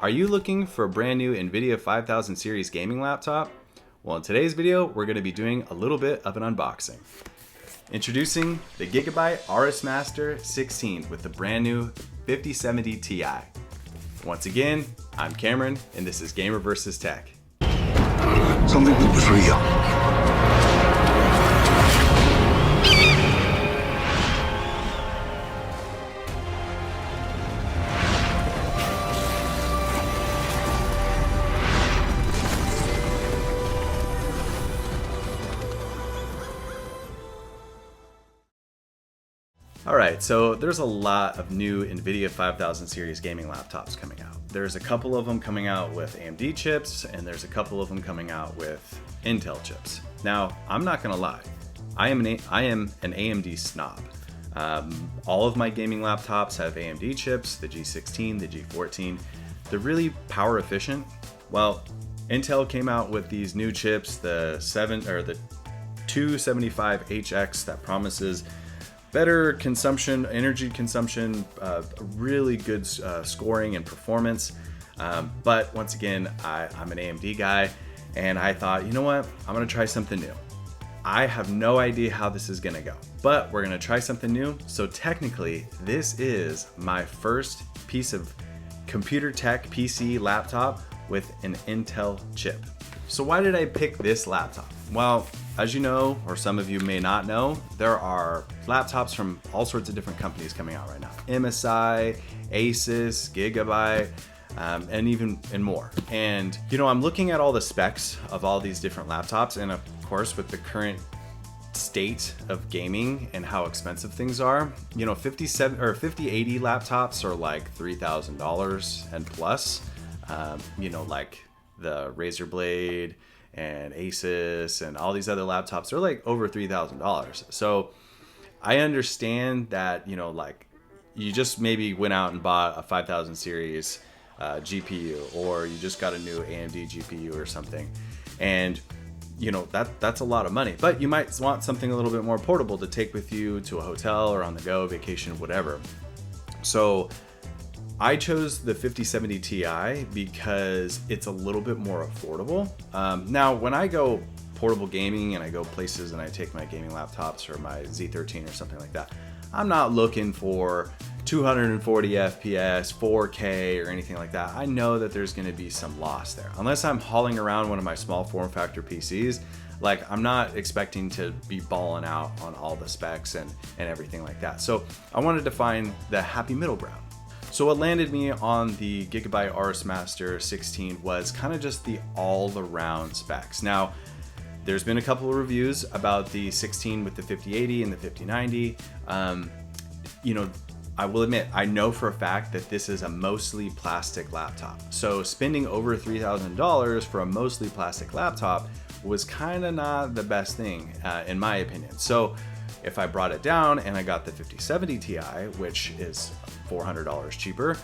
Are you looking for a brand new NVIDIA 5000 series gaming laptop? Well, in today's video, we're going to be doing a little bit of an unboxing. Introducing the Gigabyte Aorus Master 16 with the brand new 5070 Ti. Once again, I'm Cameron, and this is Gamer vs. Tech. Something was real. Alright, so there's a lot of new NVIDIA 5000 series gaming laptops coming out. There's a couple of them coming out with AMD chips, and there's a couple of them coming out with Intel chips. Now, I'm not gonna lie, I am an AMD snob. All of my gaming laptops have AMD chips, the G16, the G14. They're really power efficient. Well, Intel came out with these new chips, the 275HX, that promises better consumption, energy consumption, really good scoring and performance. But once again, I'm an AMD guy, and I thought, you know what, I'm gonna try something new. I have no idea how this is gonna go, but we're gonna try something new. So technically, this is my first piece of computer tech PC laptop with an Intel chip. So why did I pick this laptop? Well, as you know, or some of you may not know, there are laptops from all sorts of different companies coming out right now. MSI, Asus, Gigabyte, and more. And you know, I'm looking at all the specs of all these different laptops, and of course, with the current state of gaming and how expensive things are, you know, 5080 laptops are like $3,000 and plus. You know, like the Razer Blade and Asus and all these other laptops are like over $3,000. So I understand that, you know, like you just maybe went out and bought a 5000 series GPU, or you just got a new AMD GPU or something, and you know, that's a lot of money. But you might want something a little bit more portable to take with you to a hotel or on the go, vacation, whatever. So I chose the 5070 Ti because it's a little bit more affordable. Now, when I go portable gaming and I go places and I take my gaming laptops or my Z13 or something like that, I'm not looking for 240 FPS, 4K, or anything like that. I know that there's gonna be some loss there. Unless I'm hauling around one of my small form factor PCs, like I'm not expecting to be balling out on all the specs and everything like that. So I wanted to find the happy middle ground. So what landed me on the Gigabyte Aorus Master 16 was kind of just the all-around specs. Now, there's been a couple of reviews about the 16 with the 5080 and the 5090. You know, I will admit, I know for a fact that this is a mostly plastic laptop. So spending over $3,000 for a mostly plastic laptop was kind of not the best thing, in my opinion. So if I brought it down and I got the 5070 Ti, which is $400 cheaper,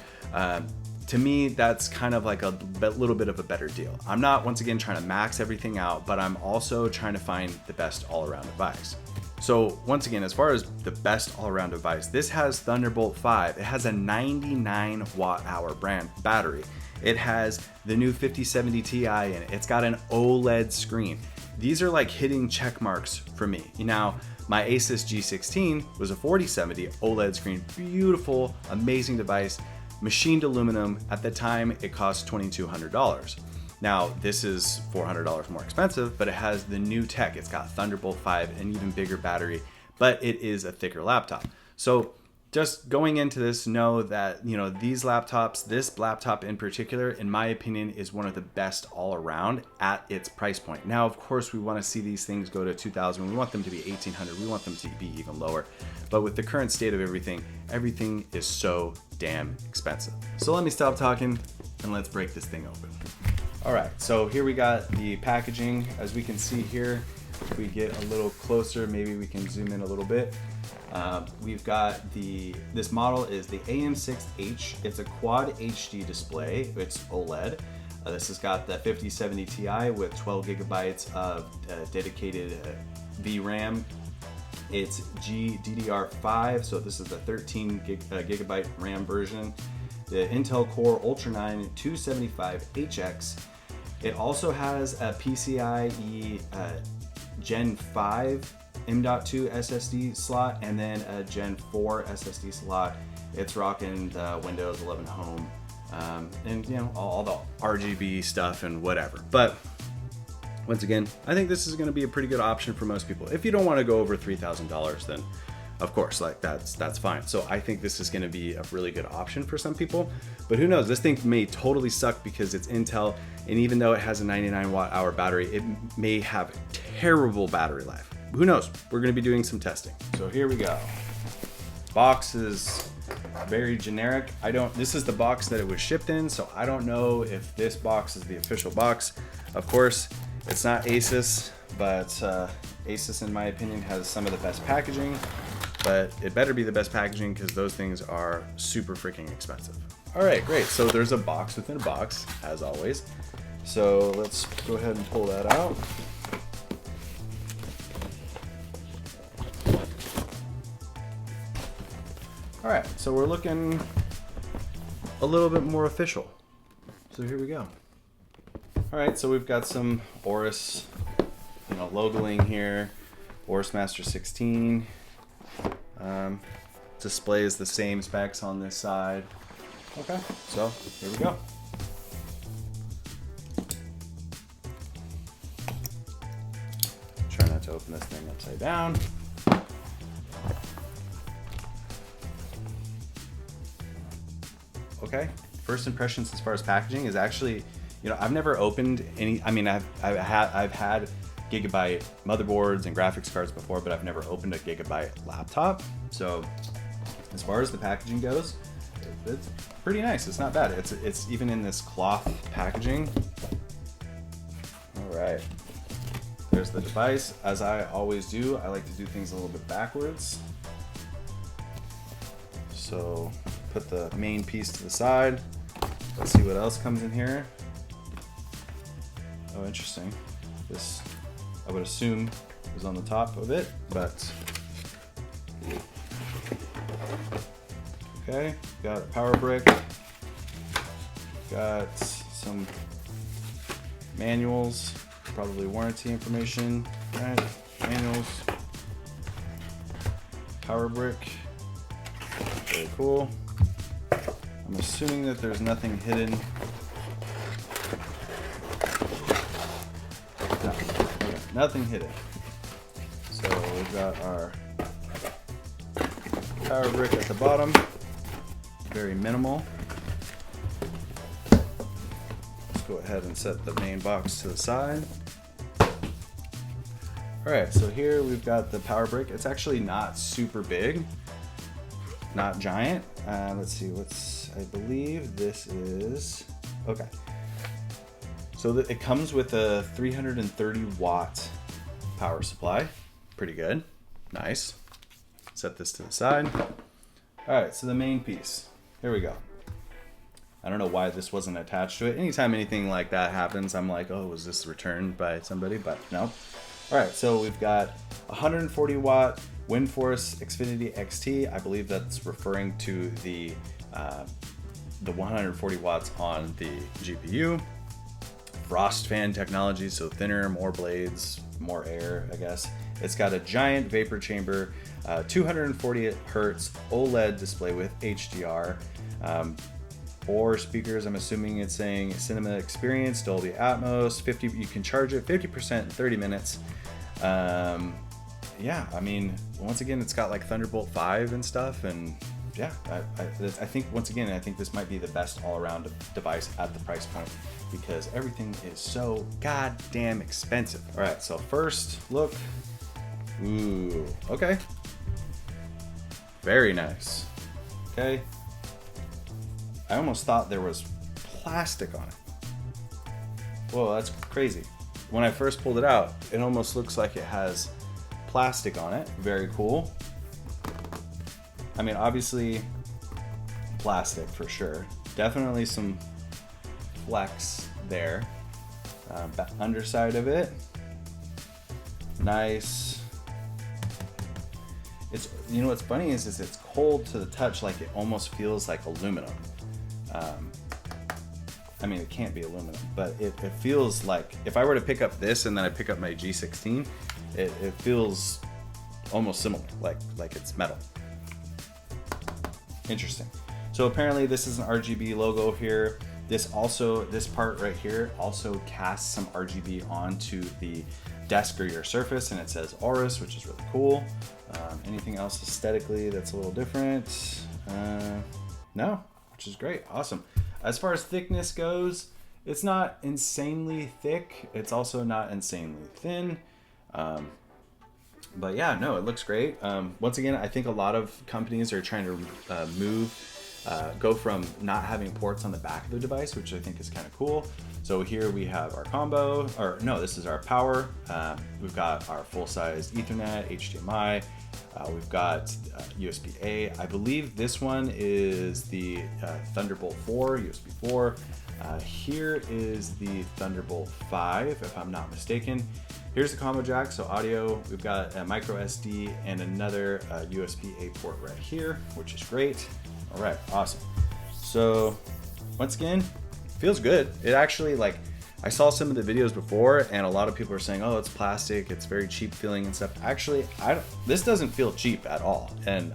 to me, that's kind of like a little bit of a better deal. I'm not, once again, trying to max everything out, but I'm also trying to find the best all-around device. So once again, as far as the best all-around device, this has Thunderbolt 5. It has a 99 watt-hour battery. It has the new 5070 Ti in it. It's got an OLED screen. These are like hitting check marks for me. Now, my Asus G16 was a 4070 OLED screen. Beautiful, amazing device, machined aluminum. At the time, it cost $2,200. Now, this is $400 more expensive, but it has the new tech. It's got Thunderbolt 5, an even bigger battery, but it is a thicker laptop. So just going into this, know that, you know, these laptops, this laptop in particular, in my opinion, is one of the best all around at its price point. Now, of course, we want to see these things go to 2,000. We want them to be 1,800. We want them to be even lower. But with the current state of everything, everything is so damn expensive. So let me stop talking and let's break this thing open. All right, so here we got the packaging. As we can see here, if we get a little closer, maybe we can zoom in a little bit. We've got this model is the AM6H. It's a quad HD display. It's OLED. This has got the 5070 Ti with 12 gigabytes of dedicated VRAM. It's GDDR5, so this is the 13 gigabyte RAM version. the Intel Core Ultra 9 275HX. It also has a PCIe Gen 5 M.2 SSD slot and then a Gen 4 SSD slot. It's rocking the Windows 11 Home and you know all the RGB stuff and whatever. But once again, I think this is going to be a pretty good option for most people. If you don't want to go over $3,000, then of course, like that's fine. So I think this is going to be a really good option for some people. But who knows? This thing may totally suck because it's Intel, and even though it has a 99 watt-hour battery, it may have terrible battery life. Who knows? We're going to be doing some testing. So here we go. Box is very generic. This is the box that it was shipped in, so I don't know if this box is the official box. Of course, it's not Asus, but Asus, in my opinion, has some of the best packaging, but it better be the best packaging because those things are super freaking expensive. All right, great. So there's a box within a box, as always. So let's go ahead and pull that out. All right, so we're looking a little bit more official. So here we go. All right, so we've got some Aorus, logoing here. Aorus Master 16. Displays the same specs on this side. Okay, so here we go. Try not to open this thing upside down. Okay, first impressions as far as packaging is actually, I've never opened any. I mean, I've had Gigabyte motherboards and graphics cards before, but I've never opened a Gigabyte laptop. So, as far as the packaging goes, it's pretty nice. It's not bad. It's even in this cloth packaging. All right, there's the device. As I always do, I like to do things a little bit backwards. So, put the main piece to the side. Let's see what else comes in here. Oh, interesting. This, I would assume, is on the top of it, but okay. Got a power brick. Got some manuals, probably warranty information. Right, manuals. Power brick. Very cool. I'm assuming that there's nothing hidden. No, okay, nothing hidden. So we've got our power brick at the bottom. Very minimal. Let's go ahead and set the main box to the side. Alright, so here we've got the power brick. It's actually not super big. Not giant. Let's see, I believe this is, okay. So it comes with a 330 watt power supply. Pretty good. Nice. Set this to the side. All right, so the main piece. Here we go. I don't know why this wasn't attached to it. Anytime anything like that happens, I'm like, oh, was this returned by somebody? But no. All right, so we've got 140 watt WindForce Xfinity XT. I believe that's referring to the 140 watts on the GPU. Frost fan technology, so thinner, more blades, more air, I guess. It's got a giant vapor chamber, 240 hertz OLED display with HDR, or speakers. I'm assuming it's saying cinema experience, Dolby Atmos, 50. You can charge it 50% in 30 minutes. Yeah, I mean, once again, it's got like Thunderbolt 5 and stuff, and yeah, I think once again, I think this might be the best all-around device at the price point because everything is so goddamn expensive. All right, so first look. Ooh, okay. Very nice. Okay. I almost thought there was plastic on it. Whoa, that's crazy. When I first pulled it out, it almost looks like it has plastic on it. Very cool. I mean, obviously plastic for sure. Definitely some flex there. Underside of it. Nice. It's, what's funny is it's cold to the touch, like it almost feels like aluminum. I mean, it can't be aluminum, but it feels like if I were to pick up this and then I pick up my G16, it feels almost similar, like it's metal. Interesting. So apparently this is an RGB logo here. This part right here also casts some RGB onto the desk or your surface, and it says Aorus, which is really cool. Anything else aesthetically that's a little different? No, which is great. Awesome. As far as thickness goes, it's not insanely thick. It's also not insanely thin. But yeah, no, it looks great. Once again, I think a lot of companies are trying to go from not having ports on the back of the device, which I think is kind of cool. So here we have our combo, or no, this is our power. We've got our full-size Ethernet, HDMI. We've got USB-A. I believe this one is the Thunderbolt 4, USB 4. Here is the Thunderbolt 5, if I'm not mistaken. Here's the combo jack, so audio. We've got a micro SD and another USB-A port right here, which is great. All right, awesome. So once again, feels good. It actually, like, I saw some of the videos before and a lot of people are saying, oh, it's plastic, it's very cheap feeling and stuff. Actually, this doesn't feel cheap at all. And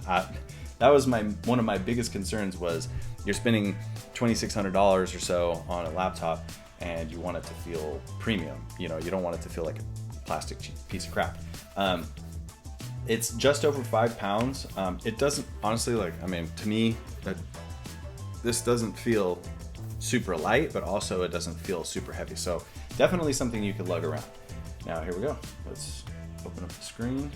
that was one of my biggest concerns was you're spending $2,600 or so on a laptop and you want it to feel premium. You know, you don't want it to feel like a plastic cheap piece of crap. It's just over 5 pounds. It doesn't, honestly, like, I mean, to me, this doesn't feel super light, but also it doesn't feel super heavy. So definitely something you could lug around. Now, here we go. Let's open up the screen.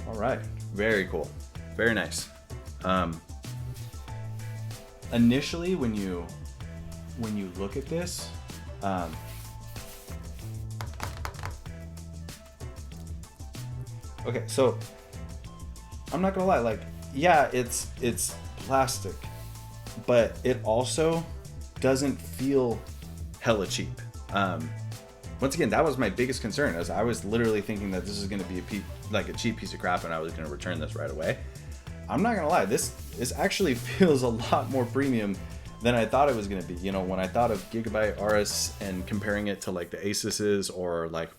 All right, very cool, very nice. Initially, when you look at this, okay, so I'm not gonna lie, like, yeah, it's plastic, but it also doesn't feel hella cheap. Once again, that was my biggest concern, as I was literally thinking that this is gonna be a cheap piece of crap and I was gonna return this right away. I'm not gonna lie, this actually feels a lot more premium than I thought it was gonna be. You know, when I thought of Gigabyte, Aorus, and comparing it to like the Asuses or like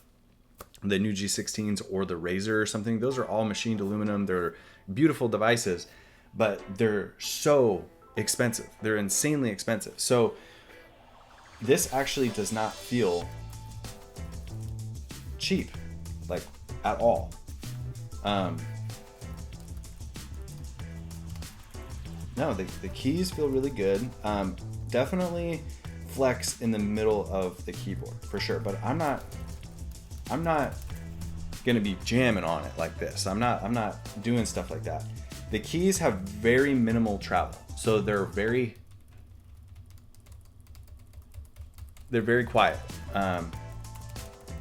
the new G16s or the Razer or something, those are all machined aluminum. They're beautiful devices, but they're so expensive. They're insanely expensive. So this actually does not feel cheap, like, at all. No, the keys feel really good. Definitely flex in the middle of the keyboard for sure, but I'm not gonna be jamming on it like this. I'm not doing stuff like that. The keys have very minimal travel, so they're very quiet.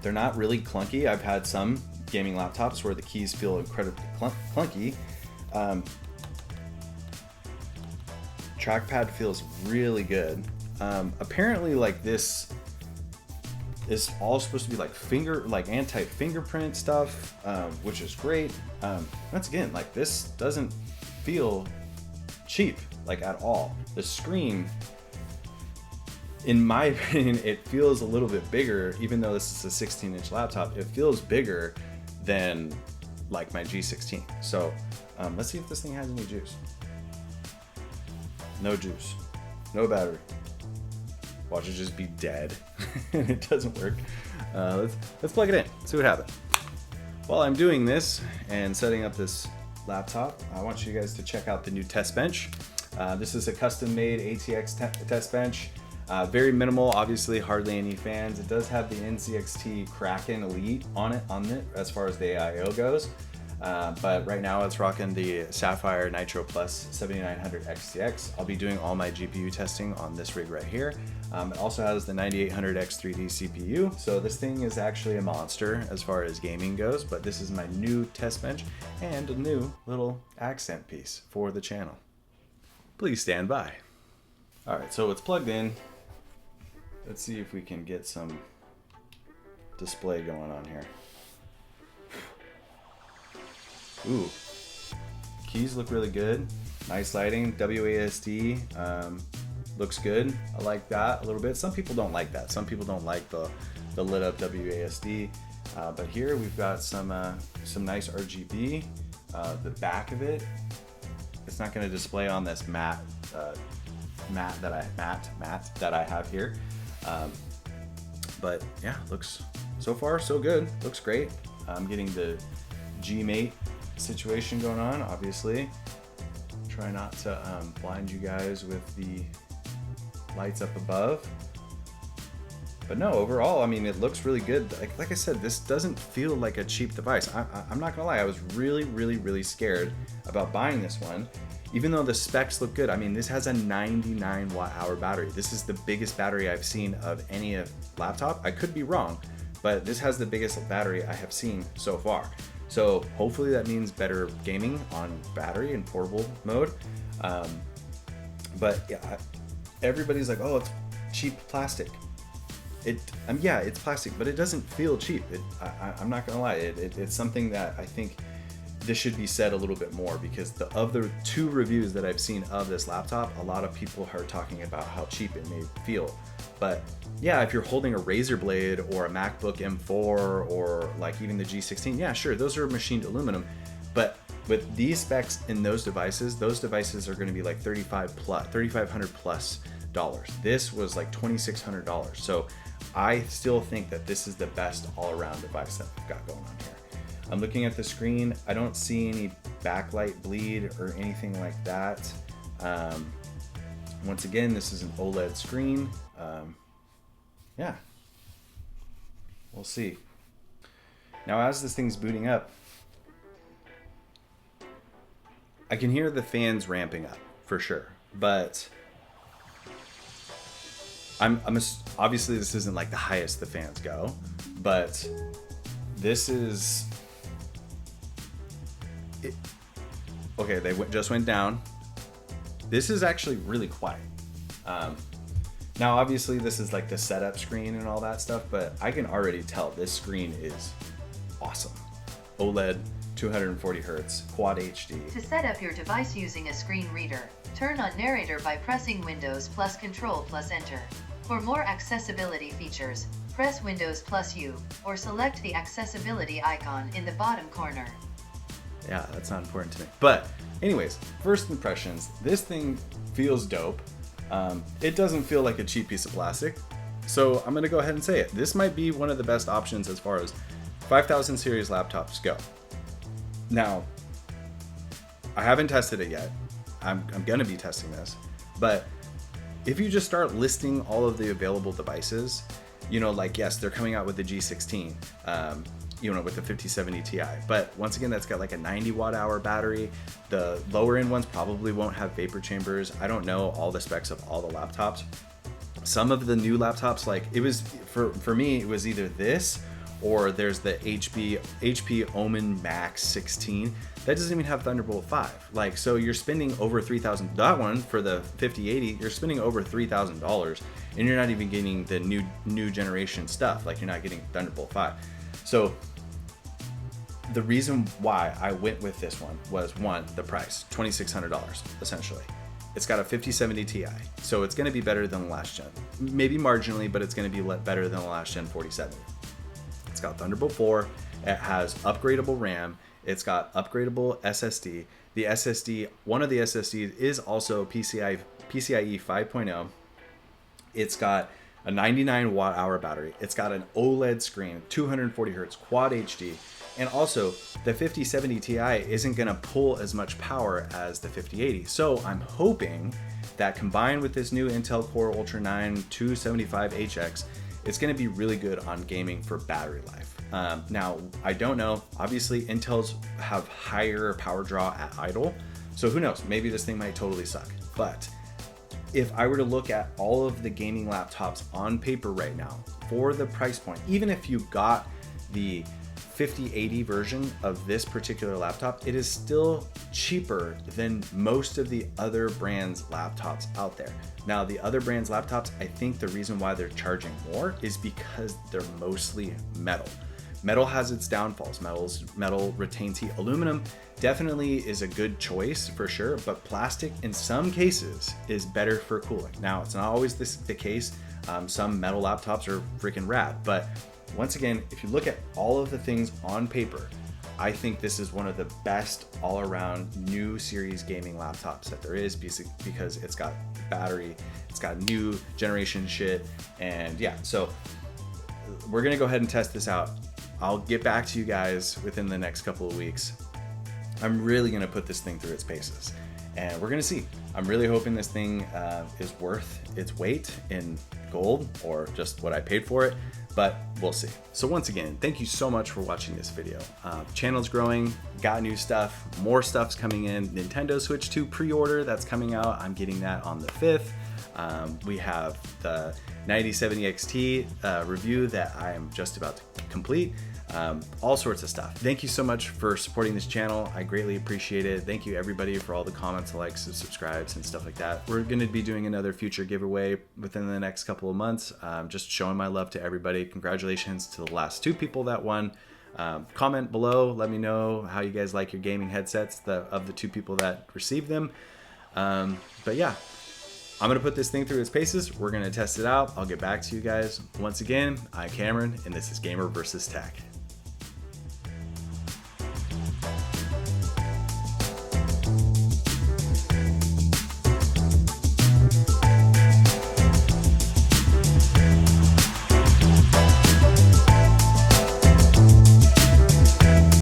They're not really clunky. I've had some gaming laptops where the keys feel incredibly clunky. Trackpad feels really good. Apparently, like, this is all supposed to be like anti-fingerprint stuff, which is great. Once again, like, this doesn't feel cheap, like, at all. The screen, in my opinion, it feels a little bit bigger, even though this is a 16-inch laptop. It feels bigger than like my G16. So let's see if this thing has any juice. No juice, no battery. Watch it just be dead and it doesn't work. Let's plug it in, see what happens. While I'm doing this and setting up this laptop, I want you guys to check out the new test bench. This is a custom-made ATX test bench. Very minimal, obviously hardly any fans. It does have the NZXT Kraken Elite on it as far as the AIO goes. But right now it's rocking the Sapphire Nitro Plus 7900 XTX. I'll be doing all my GPU testing on this rig right here. It also has the 9800X3D CPU. So this thing is actually a monster as far as gaming goes, but this is my new test bench and a new little accent piece for the channel. Please stand by. All right, so it's plugged in. Let's see if we can get some display going on here. Ooh, keys look really good. Nice lighting, WASD, looks good. I like that a little bit. Some people don't like that. Some people don't like the lit up WASD. But here we've got some nice RGB. The back of it, it's not going to display on this matte that I have here. But yeah, looks so far so good. Looks great. I'm getting the G-Mate situation going on, obviously. Try not to blind you guys with the lights up above. But no, overall, I mean, it looks really good. Like I said, this doesn't feel like a cheap device. I'm not gonna lie, I was really scared about buying this one, even though the specs look good. I mean, this has a 99 watt-hour battery. This is the biggest battery I've seen of any laptop. I could be wrong, but this has the biggest battery I have seen so far. So hopefully that means better gaming on battery and portable mode. But yeah, everybody's like, oh, it's cheap plastic. Yeah, it's plastic, but it doesn't feel cheap. I'm not gonna lie, it's something that I think this should be said a little bit more, because of the 2 reviews that I've seen of this laptop, a lot of people are talking about how cheap it may feel. But yeah, if you're holding a Razer Blade or a MacBook M4 or like even the G16, yeah, sure, those are machined aluminum. But with these specs in those devices are going to be like $3,500 plus dollars. This was like $2,600. So I still think that this is the best all-around device that we've got going on here. I'm looking at the screen. I don't see any backlight bleed or anything like that. Once again, this is an OLED screen. Yeah, we'll see. Now, as this thing's booting up, I can hear the fans ramping up for sure, but obviously this isn't like the highest the fans go, but this is it. Okay, they just went down. This is actually really quiet. Now, obviously, this is like the setup screen and all that stuff, but I can already tell this screen is awesome. OLED, 240 Hertz, Quad HD. To set up your device using a screen reader, turn on narrator by pressing Windows plus Control plus Enter. For more accessibility features, press Windows plus U, or select the accessibility icon in the bottom corner. Yeah, that's not important to me. But anyways, first impressions, this thing feels dope. It doesn't feel like a cheap piece of plastic. So I'm gonna go ahead and say it. This might be one of the best options as far as 5000 series laptops go. Now, I haven't tested it yet. I'm gonna be testing this. But if you just start listing all of the available devices, you know, like, yes, they're coming out with the G16, you know, with the 5070 Ti. But once again, that's got like a 90 watt hour battery. The lower end ones probably won't have vapor chambers. I don't know all the specs of all the laptops. Some of the new laptops, like it was, for me, it was either this or there's the HP Omen Max 16. That doesn't even have Thunderbolt 5. Like, so you're spending over $3,000. That one for the 5080, you're spending over $3,000 and you're not even getting the new generation stuff. Like, you're not getting Thunderbolt 5. So the reason why I went with this one was, one, the price, $2,600 essentially. It's got a 5070 Ti, so it's going to be better than the last gen. Maybe marginally, but it's going to be better than the last gen 4070. It's got Thunderbolt 4. It has upgradable RAM. It's got upgradable SSD. The SSD, one of the SSDs is also PCIe 5.0. It's got a 99 watt hour battery. It's got an OLED screen, 240 Hertz, Quad HD. And also, the 5070 Ti isn't gonna pull as much power as the 5080. So I'm hoping that combined with this new Intel Core Ultra 9 275HX, it's gonna be really good on gaming for battery life. Now, I don't know, obviously Intels have higher power draw at idle. So who knows, maybe this thing might totally suck. But if I were to look at all of the gaming laptops on paper right now for the price point, even if you got the 5080 version of this particular laptop, it is still cheaper than most of the other brands' laptops out there. Now, the other brands' laptops, I think the reason why they're charging more is because they're mostly metal. Metal has its downfalls. Metal retains heat. Aluminum definitely is a good choice for sure, but plastic in some cases is better for cooling. Now, it's not always the case. Some metal laptops are freaking rad, but once again, if you look at all of the things on paper, I think this is one of the best all-around new series gaming laptops that there is, because it's got battery, it's got new generation shit, and yeah, so we're gonna go ahead and test this out. I'll get back to you guys within the next couple of weeks. I'm really gonna put this thing through its paces, and we're gonna see. I'm really hoping this thing is worth its weight in gold, or just what I paid for it, but we'll see. So once again, thank you so much for watching this video. Channel's growing, got new stuff, more stuff's coming in. Nintendo Switch 2 pre-order, that's coming out. I'm getting that on the 5th. We have the 9070 XT review that I am just about to complete. All sorts of stuff. Thank you so much for supporting this channel. I greatly appreciate it. Thank you everybody for all the comments, likes, and subscribes and stuff like that. We're going to be doing another future giveaway within the next couple of months. Just showing my love to everybody. Congratulations to the last 2 people that won. Comment below. Let me know how you guys like your gaming headsets of the 2 people that received them. But yeah, I'm going to put this thing through its paces. We're going to test it out. I'll get back to you guys. Once again, I'm Cameron, and this is Gamer vs. Tech.